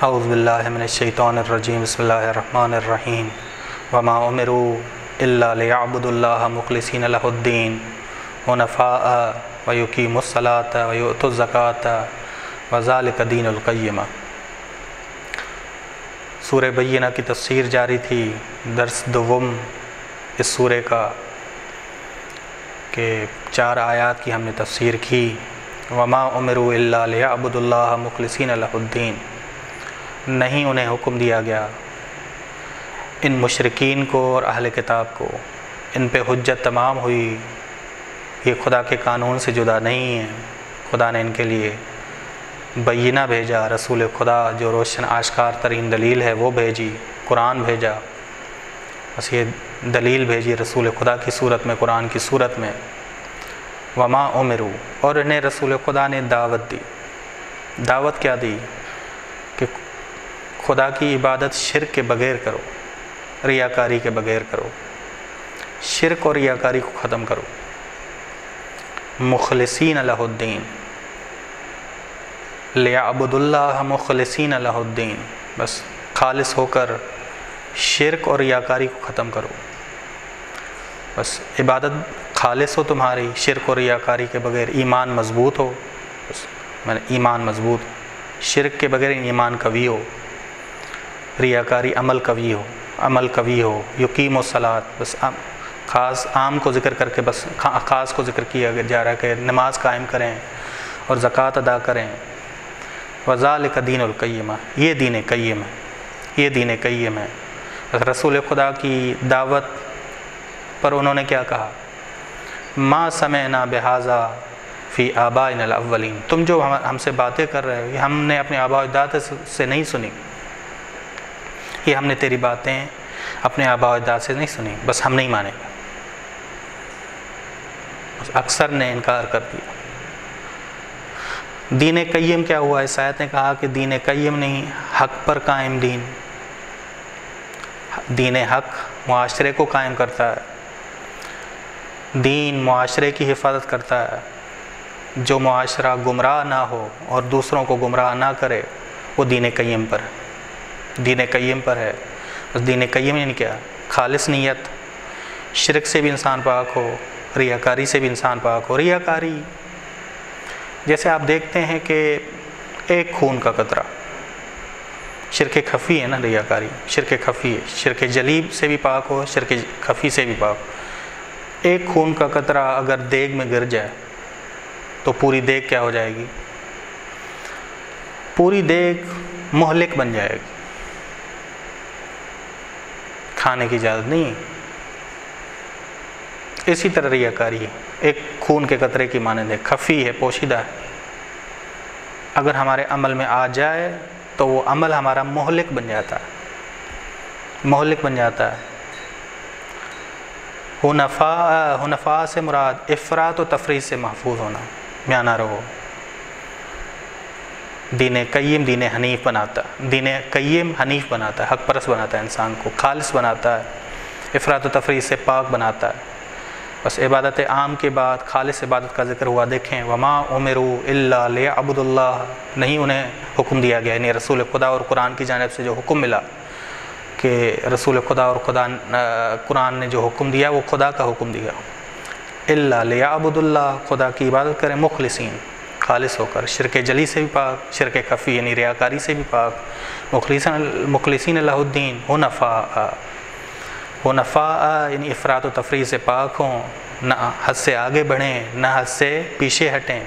اعوذ باللہ من الشیطان الرجیم بسم اللہ الرحمن الرحیم وما امروا الا لیعبدوا اللہ مخلصین لہ الدین حنفاء ویقیموا الصلاۃ ویؤتوا الزکاۃ وذلک دین القیمہ۔ سورہ بینہ کی تفسیر جاری تھی، درس دوم اس سورہ کا، کہ 4 آیات کی ہم نے تفسیر کی۔ وما امروا الا لیعبدوا اللہ مخلصین لہ الدین، نہیں انہیں حکم دیا گیا، ان مشرکین کو اور اہل کتاب کو، ان پہ حجت تمام ہوئی، یہ خدا کے قانون سے جدا نہیں ہیں۔ خدا نے ان کے لیے بینہ بھیجا، رسول خدا جو روشن آشکار ترین دلیل ہے وہ بھیجی، قرآن بھیجا، بس یہ دلیل بھیجی رسول خدا کی صورت میں، قرآن کی صورت میں۔ وما امروا، اور انہیں رسول خدا نے دعوت دی۔ دعوت کیا دی؟ کہ خدا کی عبادت شرک کے بغیر کرو، ریاکاری کے بغیر کرو، شرک اور ریاکاری کو ختم کرو۔ مخلصین لہ الدین، لیعبدوا اللہ مخلصین لہ الدین، بس خالص ہو کر شرک اور ریاکاری کو ختم کرو۔ بس عبادت خالص ہو تمہاری، شرک اور ریاکاری کے بغیر، ایمان مضبوط ہو، بس ایمان مضبوط، شرک کے بغیر ایمان قوی ہو، ریاکاری عمل قوی ہو، عمل قوی ہو۔ یقیم الصلاۃ، بس خاص عام کو ذکر کر کے بس خاص کو ذکر کیا جا رہا ہے کہ نماز قائم کریں اور زکوٰۃ ادا کریں۔ وذالک دین القیمہ، یہ دین قیم ہے، یہ دین قیم ہے۔ رسول خدا کی دعوت پر انہوں نے کیا کہا؟ ما سمعنا بہذا فی آبائنا الاولین، تم جو ہم سے باتیں کر رہے ہو یہ ہم نے اپنے آباء و اجداد سے نہیں سنی، یہ ہم نے تیری باتیں اپنے آباء و اجداد سے نہیں سنی، بس ہم نہیں مانیں گے۔ اکثر نے انکار کر دیا۔ دین قیم کیا ہوا؟ اس آیت نے کہا کہ دین قیم نہیں، حق پر قائم دین۔ دین حق معاشرے کو قائم کرتا ہے، دین معاشرے کی حفاظت کرتا ہے۔ جو معاشرہ گمراہ نہ ہو اور دوسروں کو گمراہ نہ کرے وہ دین قیم پر ہے، دین قیم پر ہے۔ بس دین قیم یعنی کیا؟ خالص نیت، شرک سے بھی انسان پاک ہو، ریاکاری سے بھی انسان پاک ہو۔ ریاکاری جیسے آپ دیکھتے ہیں کہ ایک خون کا قطرہ، شرک خفی ہے نا ریاکاری، شرک خفی ہے، شرک جلی سے بھی پاک ہو، شرک خفی سے بھی پاک ہو۔ ایک خون کا قطرہ اگر دیگ میں گر جائے تو پوری دیگ کیا ہو جائے گی؟ پوری دیگ مہلک بن جائے گی، کھانے کی اجازت نہیں۔ اسی طرح ریاکاری ہے، ایک خون کے قطرے کی مانند ہے، خفی ہے، پوشیدہ ہے۔ اگر ہمارے عمل میں آ جائے تو وہ عمل ہمارا مہلک بن جاتا ہے، مہلک بن جاتا ہے۔ حنفاء سے مراد افراط و تفریط سے محفوظ ہونا، میانہ رہو۔ دین قیم دین حنیف بناتا ہے، دین قیم حنیف بناتا ہے، حق پرست بناتا ہے، انسان کو خالص بناتا ہے، افراط و تفریط سے پاک بناتا ہے۔ بس عبادت عام کے بعد خالص عبادت کا ذکر ہوا۔ دیکھیں وما امروا الا لیعبدوا اللہ، نہیں انہیں حکم دیا گیا، یعنی رسول خدا اور قرآن کی جانب سے جو حکم ملا کہ رسول خدا اور قرآن نے جو حکم دیا وہ خدا کا حکم دیا۔ الا لیعبدوا اللہ، خدا کی عبادت کریں مخلصین، خالص ہو کر، شرک جلی سے بھی پاک، شرک خفی یعنی ریاکاری سے بھی پاک، مخلصین لہ الدین حنفاء، حنفاء یعنی افراط و تفریط سے پاک ہوں، نہ حد سے آگے بڑھیں نہ حد سے پیچھے ہٹیں۔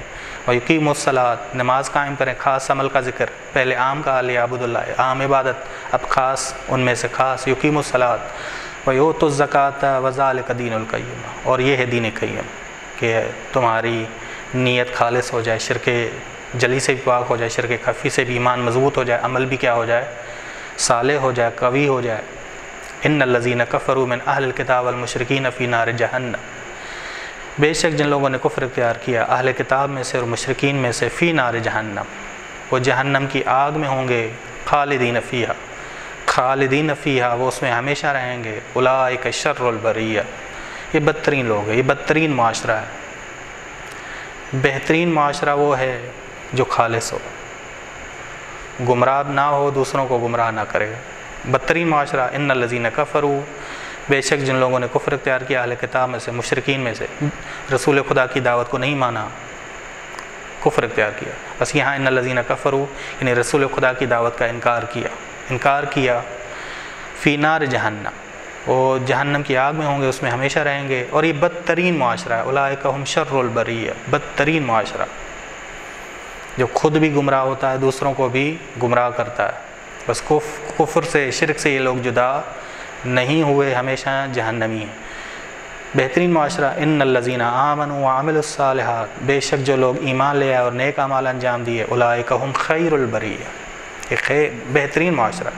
ویقیموا الصلاۃ، نماز قائم کریں، خاص عمل کا ذکر، پہلے عام کا لیعبدوا اللہ، عام عبادت، اب خاص ان میں سے خاص، یقیموا الصلاۃ ویؤتوا الزکاۃ وذلک دین القیم، اور یہ ہے دین قیم کہ تمہاری نیت خالص ہو جائے، شرک جلی سے بھی پاک ہو جائے، شرک خفی سے بھی ایمان مضبوط ہو جائے، عمل بھی کیا ہو جائے؟ صالح ہو جائے، قوی ہو جائے۔ ان الذین کفروا من اہل الکتاب والمشرکین فی نار جہنم، بے شک جن لوگوں نے کفر اختیار کیا اہل کتاب میں سے اور مشرکین میں سے، فی نار جہنم، وہ جہنم کی آگ میں ہوں گے، خالدین فیہا، خالدین فیہا، وہ اس میں ہمیشہ رہیں گے۔ اولئک شر البریہ، یہ بدترین لوگ ہیں، یہ بدترین معاشرہ ہے۔ بہترین معاشرہ وہ ہے جو خالص ہو، گمراہ نہ ہو، دوسروں کو گمراہ نہ کرے. بدترین معاشرہ ان الذین کفروا، بے شک جن لوگوں نے کفر اختیار کیا اہل کتاب میں سے، مشرکین میں سے، رسول خدا کی دعوت کو نہیں مانا، کفر اختیار کیا. بس یہاں ان الذین کفروا یعنی رسول خدا کی دعوت کا انکار کیا فی نار جہنم، وہ جہنم کی آگ میں ہوں گے، اس میں ہمیشہ رہیں گے. اور یہ بدترین معاشرہ ہے. اولئک ہم شر البریہ، بدترین معاشرہ جو خود بھی گمراہ ہوتا ہے، دوسروں کو بھی گمراہ کرتا ہے. بس کفر سے، شرک سے یہ لوگ جدا نہیں ہوئے، ہمیشہ جہنمی ہیں. بہترین معاشرہ ان الذین آمنوا وعملوا الصالحات، بے شک جو لوگ ایمان لے آئے اور نیک اعمال انجام دیے، اولئک ہم خیر البریہ، یہ بہترین معاشرہ،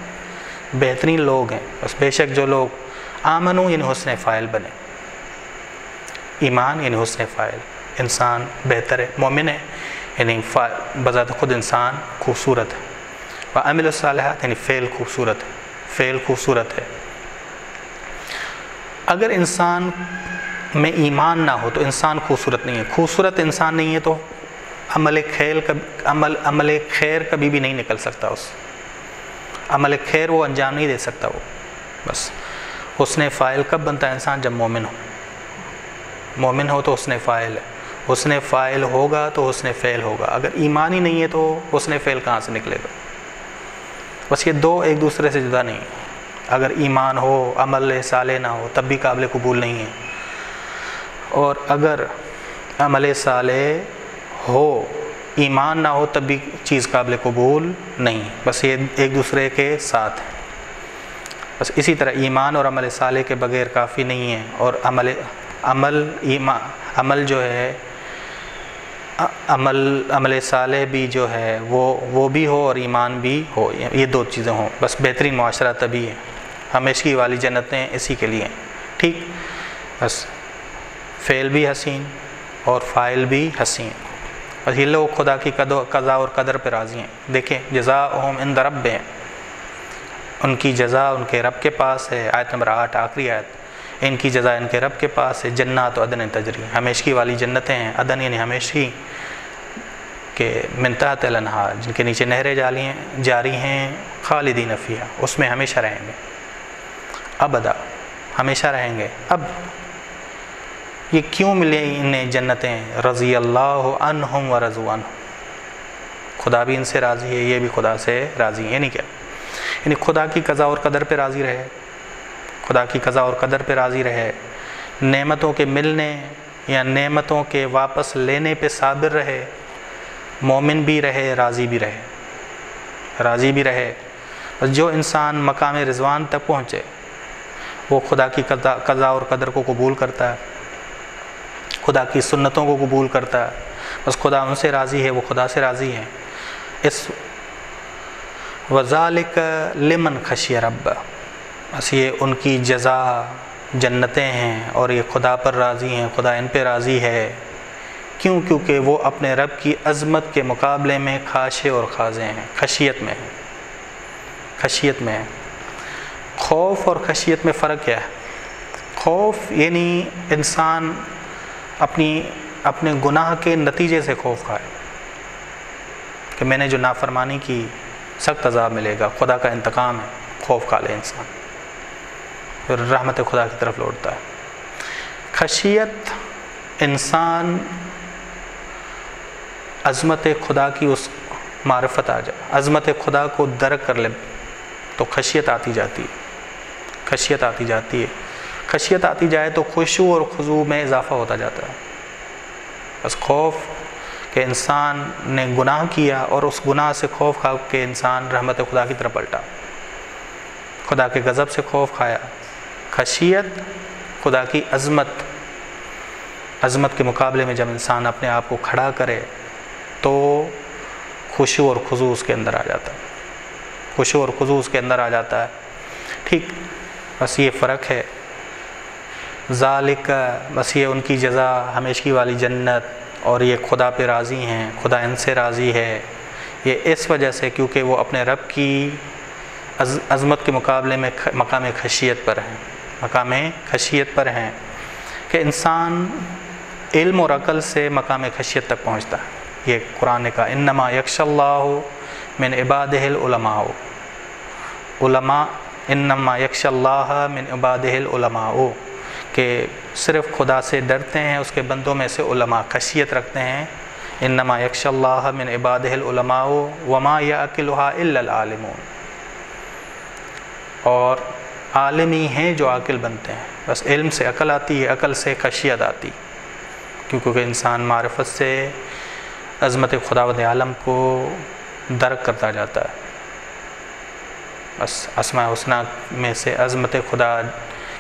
بہترین لوگ ہیں. بس بے شک جو لوگ آمنو یعنی حسن فاعل بنے، ایمان یعنی حسن فاعل، انسان بہتر ہے، مومن ہے یعنی بذات خود انسان خوبصورت ہے. وعمل الصالحات یعنی فعل خوبصورت ہے. اگر انسان میں ایمان نہ ہو تو انسان خوبصورت نہیں ہے. خوبصورت انسان نہیں ہے تو عمل خیر کبھی بھی نہیں نکل سکتا، اس عمل خیر وہ انجام نہیں دے سکتا. وہ بس حسن فاعل کب بنتا ہے انسان؟ جب مومن ہو تو حسن فاعل ہے. حسن فاعل ہوگا تو حسن فعل ہوگا. اگر ایمان ہی نہیں ہے تو حسن فعل کہاں سے نکلے گا؟ بس یہ دو ایک دوسرے سے جدا نہیں ہیں. اگر ایمان ہو، عمل صالح نہ ہو، تب بھی قابل قبول نہیں ہے. اور اگر عمل صالح ہو، ایمان نہ ہو، تب بھی چیز قابل قبول نہیں. بس یہ ایک دوسرے کے ساتھ ہے. بس اسی طرح ایمان اور عمل صالح کے بغیر کافی نہیں ہے. اور عمل جو ہے، عمل صالح بھی جو ہے وہ بھی ہو اور ایمان بھی ہو، یہ دو چیزیں ہوں. بس بہترین معاشرہ تبھی ہے. ہمیشگی والی جنتیں اسی کے لیے ہیں. ٹھیک، بس فعل بھی حسین اور فاعل بھی حسین. بس یہ لوگ خدا کی قضا اور قدر پہ راضی ہیں. دیکھیں جزاؤہم عند ربہم، ان کی جزا ان کے رب کے پاس ہے. آیت نمبر 8 آخری آیت، ان کی جزا ان کے رب کے پاس ہے. جنات عدن تجری، ہمیشگی والی جنتیں ہیں. عدن یعنی ہمیشگی کہ من تحت الانہار، جن کے نیچے نہریں جاری ہیں. خالدین فیہا، اس میں ہمیشہ رہیں گے. ابدا، ہمیشہ رہیں گے. اب یہ کیوں ملے انہیں جنتیں؟ رضی اللہ عنہم ورضوا عنہ، خدا بھی ان سے راضی ہے، یہ بھی خدا سے راضی ہے. یعنی کیا؟ یعنی خدا کی قضا اور قدر پہ راضی رہے، خدا کی قضا اور قدر پہ راضی رہے. نعمتوں کے ملنے یا نعمتوں کے واپس لینے پہ صابر رہے. مومن بھی رہے، راضی بھی رہے. جو انسان مقام رضوان تک پہنچے وہ خدا کی قضا اور قدر کو قبول کرتا ہے، خدا کی سنتوں کو قبول کرتا ہے. بس خدا ان سے راضی ہے، وہ خدا سے راضی ہیں. اس وذالک لمن خشی رب، بس یہ ان کی جزا جنتیں ہیں اور یہ خدا پر راضی ہیں، خدا ان پہ راضی ہے. کیوں؟ کیونکہ وہ اپنے رب کی عظمت کے مقابلے میں خاشع اور خاضع ہیں، خشیت میں ہیں. خوف اور خشیت میں فرق کیا ہے؟ خوف یعنی انسان اپنے گناہ کے نتیجے سے خوف کھائے کہ میں نے جو نافرمانی کی سخت عذاب ملے گا، خدا کا انتقام ہے. خوف کھا لے انسان، پھر رحمت خدا کی طرف لوٹتا ہے. خشیت انسان عظمت خدا کی اس معرفت آ جائے، عظمت خدا کو درک کر لے تو خشیت آتی جاتی ہے. خشیت آتی جائے تو خشوع اور خضوع میں اضافہ ہوتا جاتا ہے. بس خوف کہ انسان نے گناہ کیا اور اس گناہ سے خوف کھا کے انسان رحمت خدا کی طرف پلٹا، خدا کے غضب سے خوف کھایا. خشیت خدا کی عظمت کے مقابلے میں جب انسان اپنے آپ کو کھڑا کرے تو خشوع اور خضوع اس کے اندر آ جاتا ہے. ٹھیک، بس یہ فرق ہے. ذالک، بس یہ ان کی جزا ہمیشگی والی جنت، اور یہ خدا پہ راضی ہیں، خدا ان سے راضی ہے. یہ اس وجہ سے کیونکہ وہ اپنے رب کی عظمت کے مقابلے میں مقام خشیت پر ہیں کہ انسان علم اور عقل سے مقام خشیت تک پہنچتا ہے. یہ قرآن نے کہا انما یخشی اللہ من عبادہ العلماء، علماء انما یخشی اللہ من عبادہ العلماء، کہ صرف خدا سے ڈرتے ہیں اس کے بندوں میں سے علماء، خشیت رکھتے ہیں۔ انما یخشی اللہ من عبادہ العلماء وما یعقلها الا العالمون، اور عالم ہی ہیں جو عاقل بنتے ہیں، بس علم سے عقل آتی ہے، عقل سے خشیت آتی، کیونکہ انسان معرفت سے عظمت خداوند عالم کو درک کرتا جاتا ہے، بس اسماء الحسنی میں سے عظمت خدا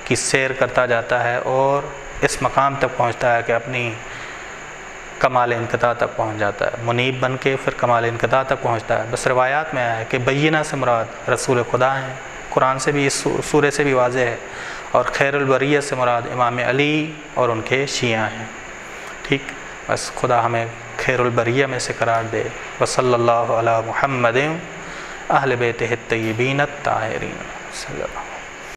کی سیر کرتا جاتا ہے اور اس مقام تک پہنچتا ہے کہ اپنی کمال انقطاع تک پہنچ جاتا ہے، منیب بن کے پھر کمال انقطاع تک پہنچتا ہے۔ بس روایات میں آیا ہے کہ بینہ سے مراد رسول خدا ہیں، قرآن سے بھی، اس سورے سے بھی واضح ہے، اور خیر البریہ سے مراد امام علی اور ان کے شیعہ ہیں۔ ٹھیک، بس خدا ہمیں خیر البریہ میں سے قرار دے۔ وصلی اللہ علی محمد اہل بیتہ الطیبین الطاہرین صلی اللہ۔